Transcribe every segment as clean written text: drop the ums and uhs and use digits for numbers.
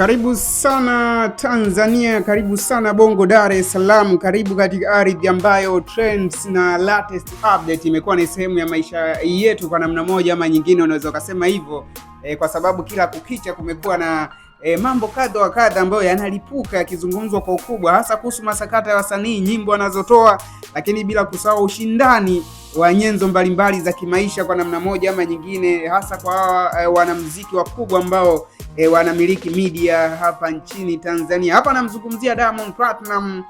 Karibu sana Tanzania, karibu sana Bongo Dar es Salaam, karibu katika ardhi ambayo trends na latest update imekuwa ni sehemu ya maisha yetu kwa namna moja ama nyingine, unaweza ukasema hivyo kwa sababu kila kukicha kumekuwa na mambo kadha wa kadha ambayo yanalipuka yakizungumzwa kwa ukubwa, hasa kuhusu masakata ya wasanii, nyimbo wanazotoa, lakini bila kusahau ushindani wa nyenzo mbalimbali za kimaisha kwa namna moja ama nyingine, hasa kwa wanamuziki wakubwa ambao wanamiliki media hapa nchini Tanzania. Hapa namzungumzia Diamond Platnumz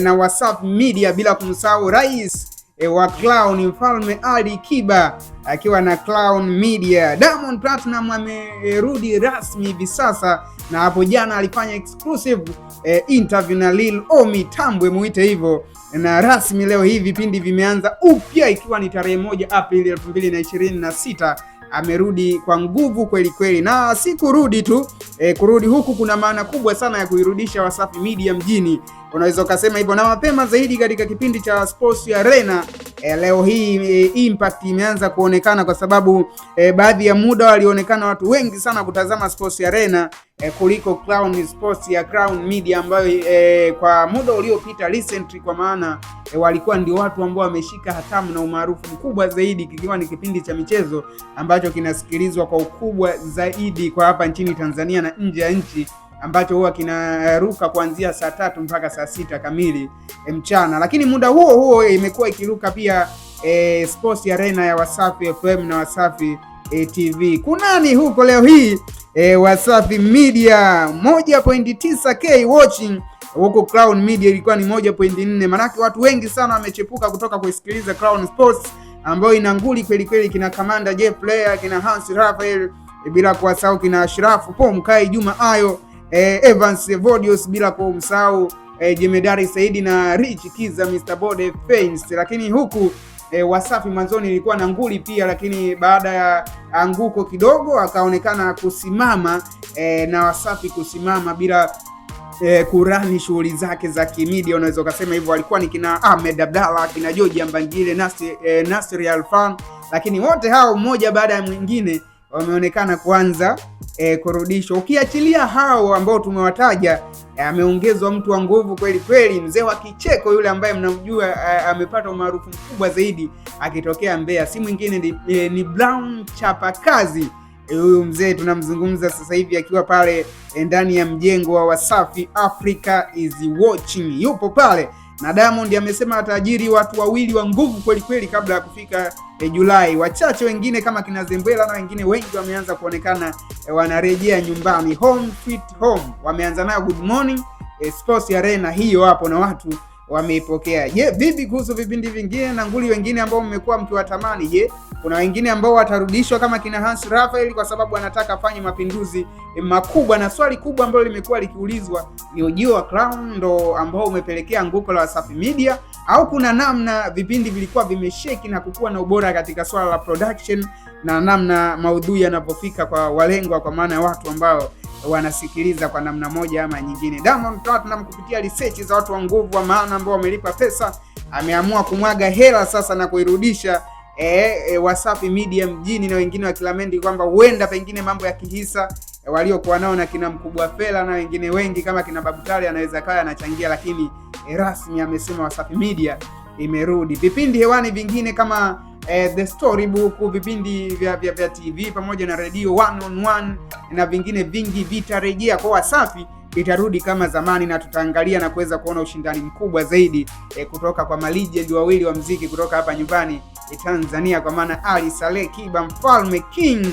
na Wasafi Media, bila kumsahau rais wa Clown Mfalme Ali Kiba akiwa na Clown Media. Diamond Platnumz amerudi rasmi hivi sasa, na hapo jana alifanya exclusive interview na Lil Omi Tambwe, muite hivyo, na rasmi leo hii vipindi vimeanza upya, ikiwa ni tarehe 1 Aprili 2026. Amerudi kwa nguvu kweli kweli, na si kurudi tu, kurudi huku kuna maana kubwa sana ya kuirudisha Wasafi Media mjini, unaweza ukasema hivyo. Na mapema zaidi katika kipindi cha Sports Arena leo hii impact imeanza kuonekana, kwa sababu baadhi ya muda walionekana watu wengi sana kutazama Sports Arena kuliko Clown Sports ya Clown Media, ambayo kwa muda uliopita recently, kwa maana walikuwa ndio watu ambao wameshika hatamu na umaarufu mkubwa zaidi, kikiwa ni kipindi cha michezo ambacho kinasikilizwa kwa ukubwa zaidi kwa hapa nchini Tanzania na nje ya nchi, ambacho huwa kinaruka kuanzia saa 3 mpaka saa 6 kamili mchana. Lakini muda huo huo imekuwa ikiruka pia Sports Arena ya Wasafi FM na Wasafi TV. Kunani huko leo hii Wasafi Media 1.9k watching, huko Clown Media ilikuwa ni 1.4. Manake watu wengi sana wamechepuka kutoka kusikiliza Clown Sports ambayo ina nguli kweli kweli, kina Commander J Player, kina Hans Raphael, bila kuwasahau kina Ashrafu Pom Kai, Juma Ayo, Evans Vodius, bila kumsahau Jemedari Saidi na Rich Kiza, Mr Bode Fans. Lakini huku Wasafi mwanzoni ilikuwa na nguli pia, lakini baada ya anguko kidogo akaonekana kusimama, na Wasafi kusimama bila kurani shughuli zake za kimedia, unaweza ukasema hivyo. Walikuwa ni kina Ahmed Abdalla, kina George Mbangile, Nasri Alfan, lakini wote hao mmoja baada ya mwingine wameonekana kuanza kurudishwa. Ukiachilia hao ambao tumewataja, ameongezwa mtu wa nguvu kweli kweli, mzee wa kicheko yule ambaye mnamjua, amepata umaarufu mkubwa zaidi akitokea Mbeya, si mwingine ni Brown Chapakazi. Huyu mzee tunamzungumza sasa hivi akiwa pale ndani ya mjengo wa Wasafi Africa is watching, yupo pale, na Diamond amesema atajiri watu wawili wa nguvu kweli kweli kabla ya kufika Julai. Wachache wengine kama kina Zembwela na wengine wengi wameanza kuonekana wanarejea nyumbani, home sweet home. Wameanza nayo Good Morning Sports Arena hiyo hapo, na watu wameipokea. Je, vipi kuhusu vipindi vingine na nguli wengine ambao mmekuwa mkiwatamani? Je, kuna wengine ambao watarudishwa kama kina Hans Raphael kwa sababu anataka afanye mapinduzi makubwa? Na swali kubwa ambalo limekuwa likiulizwa ni ujio wa Clown ndo ambao umepelekea anguko la Wasafi Media, au kuna namna vipindi vilikuwa vimesheki na kukuwa na ubora katika swala la production na namna maudhui yanapofika kwa walengwa, kwa maana ya watu ambao wanasikiliza kwa namna moja ama nyingine. Diamond Platnumz kupitia research za watu wa nguvu wa maana ambao wamelipa pesa, ameamua kumwaga hela sasa na kuirudisha Wasafi Media mjini, na wengine wakilamendi kwamba huenda pengine mambo ya kihisa waliokuwa nao na kina Mkubwa Fela na wengine wengi kama kina Babutale anaweza kawa anachangia, lakini rasmi amesema Wasafi Media imerudi. Vipindi hewani vingine kama The Storybook, vipindi vya TV pamoja na radio 1on1 na vingine vingi vitarejea kwa Wasafi, itarudi kama zamani, na tutaangalia na kuweza kuona ushindani mkubwa zaidi kutoka kwa malegend wawili wa muziki kutoka hapa nyumbani Tanzania, kwa maana Ali Saleh Kiba Mfalme King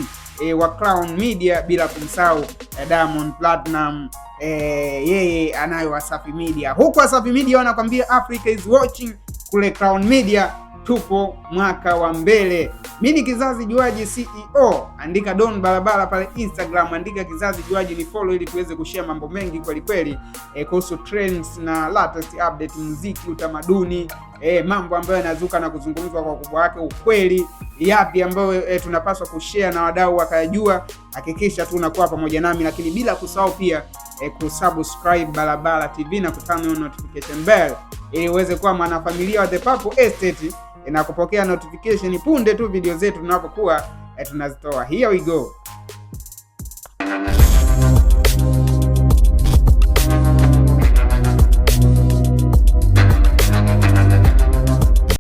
wa Clown Media, bila kumsahau Diamond Platnumz, yeye anayo Wasafi Media. Huko Wasafi Media wanakwambia Africa is watching, kule Clown Media tupo mwaka wa mbele. Mimi ni Kizazi Juaji CEO, andika Don Barabara pale Instagram, andika Kizazi Juaji ni follow, ili tuweze kushare mambo mengi kweli kweli kuhusu trends na latest update, muziki, utamaduni, mambo ambayo yanazuka na kuzungumzwa kwa ukubwa wake, ukweli yapi ambayo tunapaswa kushare na wadau wakayajua. Hakikisha tu unakuwa pamoja nami, lakini bila kusahau pia kusubscribe Barabara TV na kutana na notification bell ili uweze kuwa mwanafamilia wa The Purple Estate na kupokea notification punde tu video zetu tunapokuwa tunazitoa. Here we go.